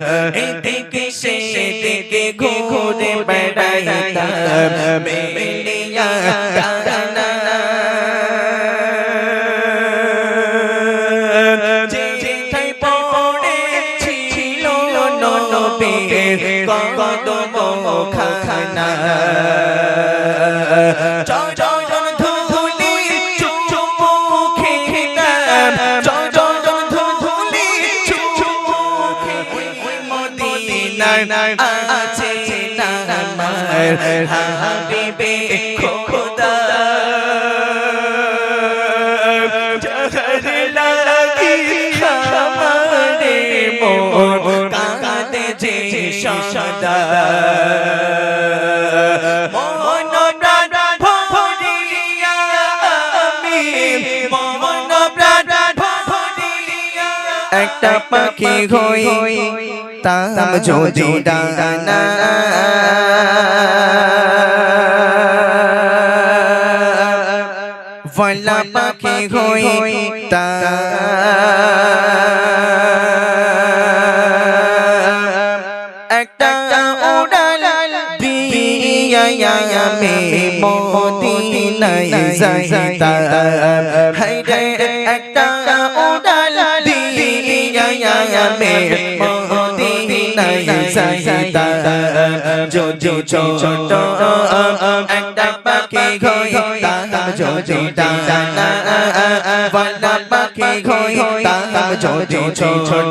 এদিকে সেদিকে ঘুরে বেড়াইতাম মেলিয়া ডানা যেথায় পড়েছিল নবীর কদম খানা চরণ ধুলি চুমুখে খেতাম চরণ ধুলি চুমুখে মদিনায় আছে আমার হাবিবে খোদা জহর লাগি আমারে মন কাঁদে যে সদা একটা পাখি হই তাম যদি ডানা ওয়ালা পাখি হই তা একটা উড়াল দিয়া আমি মদিনায় যাইতাম হায়রে একটা উড়াল দিয়া আমি মদিনায় যাইতাম যদি ছোট একটা পাখি হইতাম যদি ডানা ওয়ালা পাখি হইতাম যদি ছোট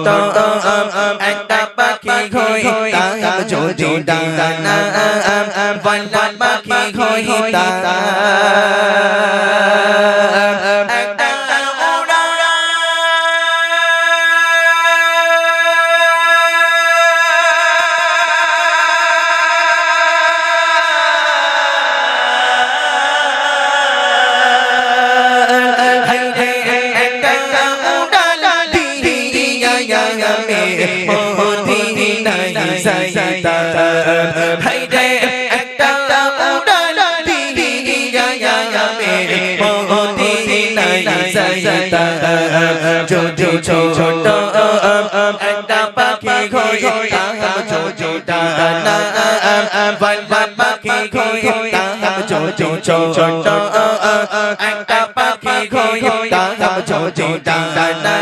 একটা পাখি হইতাম যদি ডানা ওয়ালা পাখি হইতাম যদি ছোট একটা পাখি হইতাম যদি ডানা ওয়ালা পাখি হইতাম যদি ছোট একটা পাখি হইতাম যদি ডানা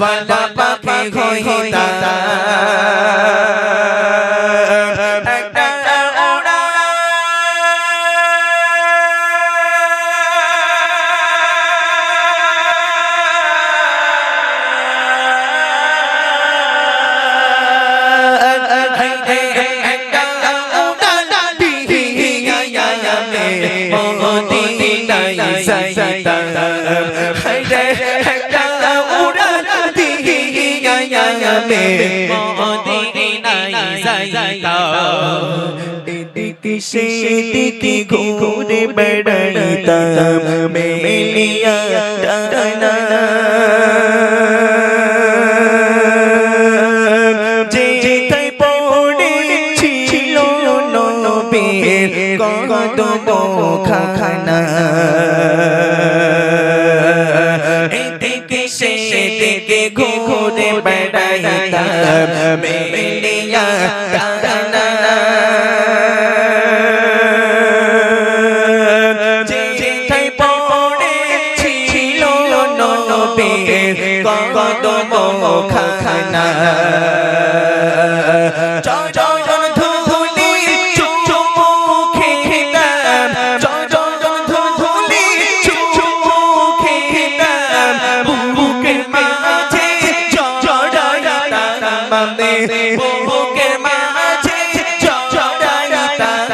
ওয়ালা পাখি হইতাম এদিকে সেদিকে ঘুরে বেড়াইতাম মেলিয়া ডানা যেথায় পড়েছিল নবীর কদম খানা এদিকে সেদিকে ঘুরে বেড়াইতাম মেলিয়া ডানা যেথায় পড়েছিল নবীর কদম খানা চরণ ধুলি চুমুখে খেতাম চরণ ধুলি চুমুখে খেতাম বুকের মাঝে জড়াইতাম বুকের মাঝে জড়াইতাম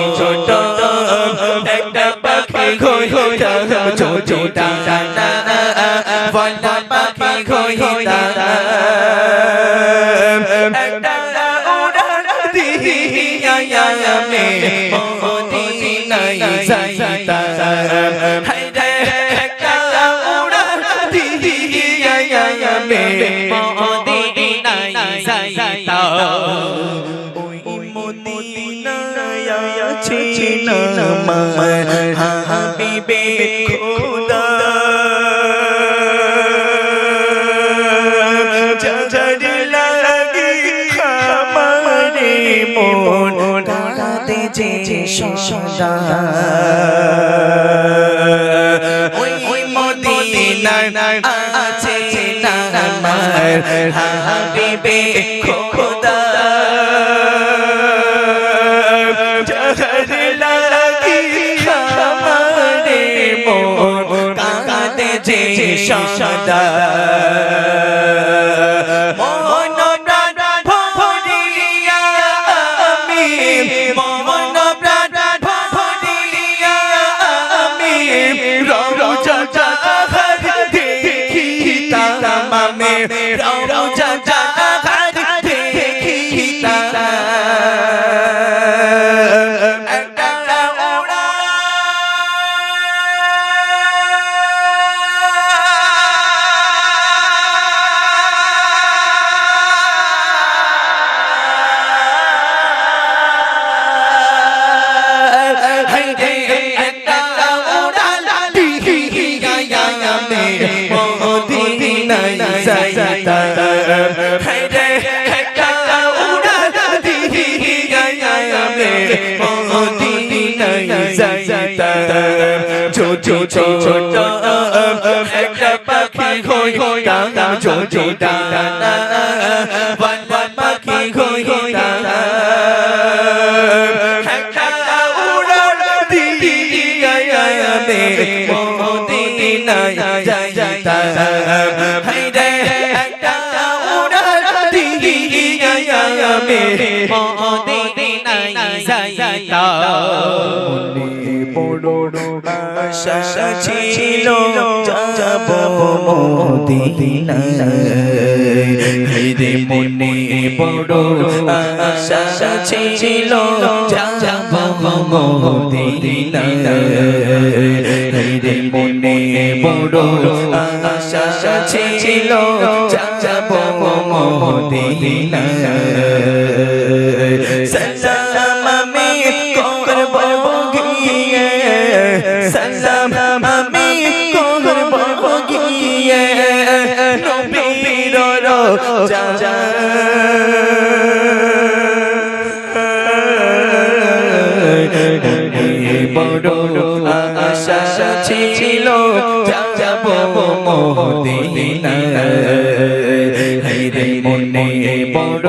ছোট একটা পাখি খোঁজতাম চোচোটা বলা পাখি খোঁজতাম একটা উড়ান দিয়া আমি মদিনায় যাইতাম হায়রে একটা উড়ান দিয়া আমি মদিনায় যাইতাম ওই মদিনায় আছে আমার হাবিবে খোদা যার লাগি আমারে মন কাঁদে যে সদা ওই মদিনায় আছে আমার হাবিবে খোদা যার লাগি আমারে মন কাঁদে যে সদা ছোট একটা পাখি খোঁজতাম ছোটটা বলা পাখি খোঁজতাম একটা উড়ান দিয়া আমি মদিনায় যাইতাম হায়রে একটা উড়ান দিয়া আমি মদিনায় যাইতাম বড় আশা ছিল যাব মদিনায় রে মনে বড় আশা ছিল যাব মদিনায় রে মনে বড় আশা ছিল যাব মদিনায় সালাম আমি করব গিয়ে সালাম আমি করব গিয়ে নবীর রওজা বড় আশা ছিল যাব মদিনায় রে মনে বড়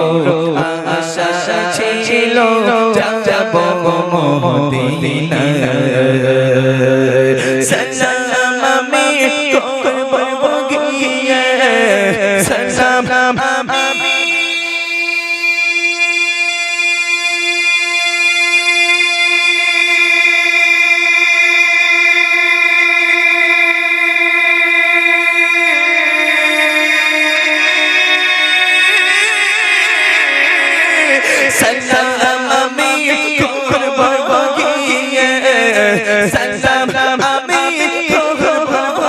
আশা ছিল যাব মদিনায় সালাম আমি করব গিয়ে সালাম আমি সালাম আমি করব গিয়ে সালাম আমি করব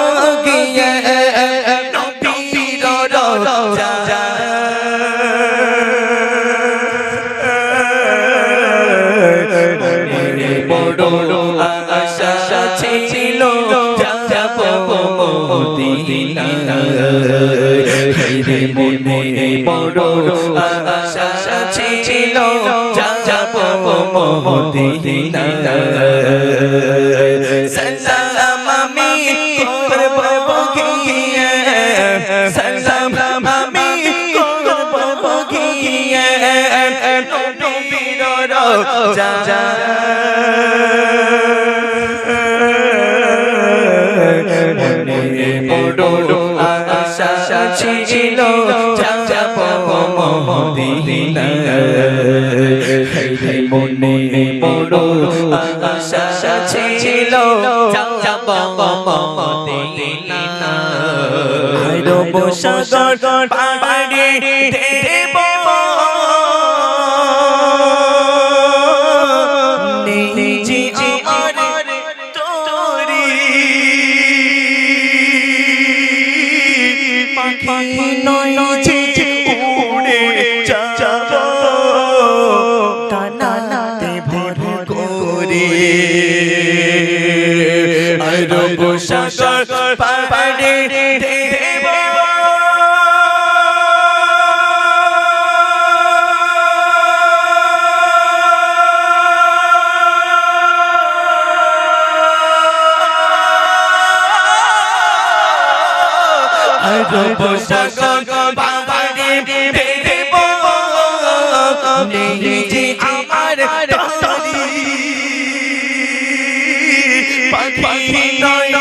গিয়ে নবীর রওজা বড় আশা ছিল যাব মদিনায় রে মনে বড় আশা ছিল যাব মদিনায় সালাম আমি করব গিয়ে সালাম আমি করব গিয়ে নবীর রওজা মনে বড় আশা ছিল যাব মদিনায় মনে বড় আশা ছিল যাব মদিনা রব সাগর পাড়ি দেব নিজে আমার তোরি পাখি নয় যে উড়ে যাব কানাতে ভর করে রব সাগর পাড়ি দেব রব সাগর পাড়ি দেব নিজে আমার তোরি পাখি নয়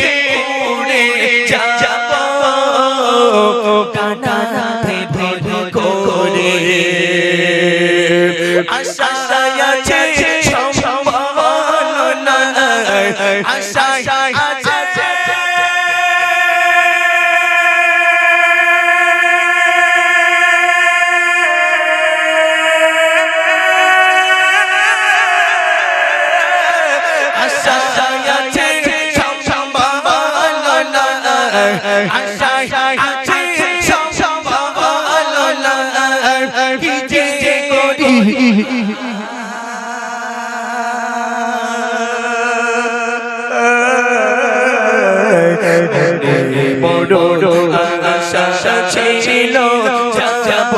যে উড়ে যাব কানাতে ভর করে আশা আছে সম্ভাবনা আশা আছে বড় আশা ছিল যাব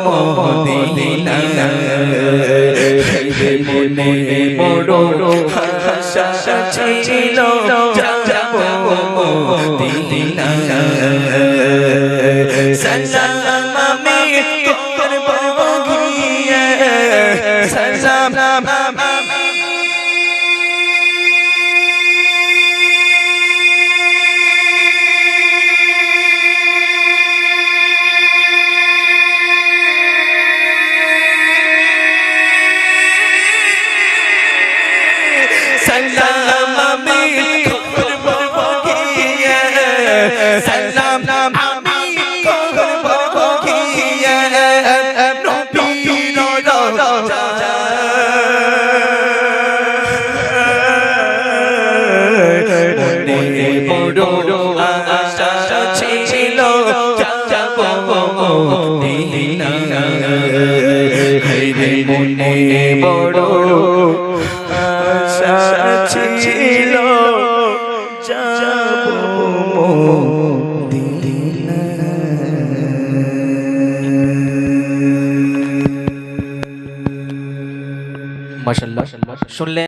মদিনা মনে বড় আশা ছিল যাব মদিনা সালাম আমি করব গিয়ে সালাম সালাম আমি করব গিয়ে সালাম আমি করব গিয়ে নবীর মনে বড় আশা ছিল যাব মদিনা মনে বড় আশা ছিল যাব মদিনা মাশাআল্লাহ শুনলেন।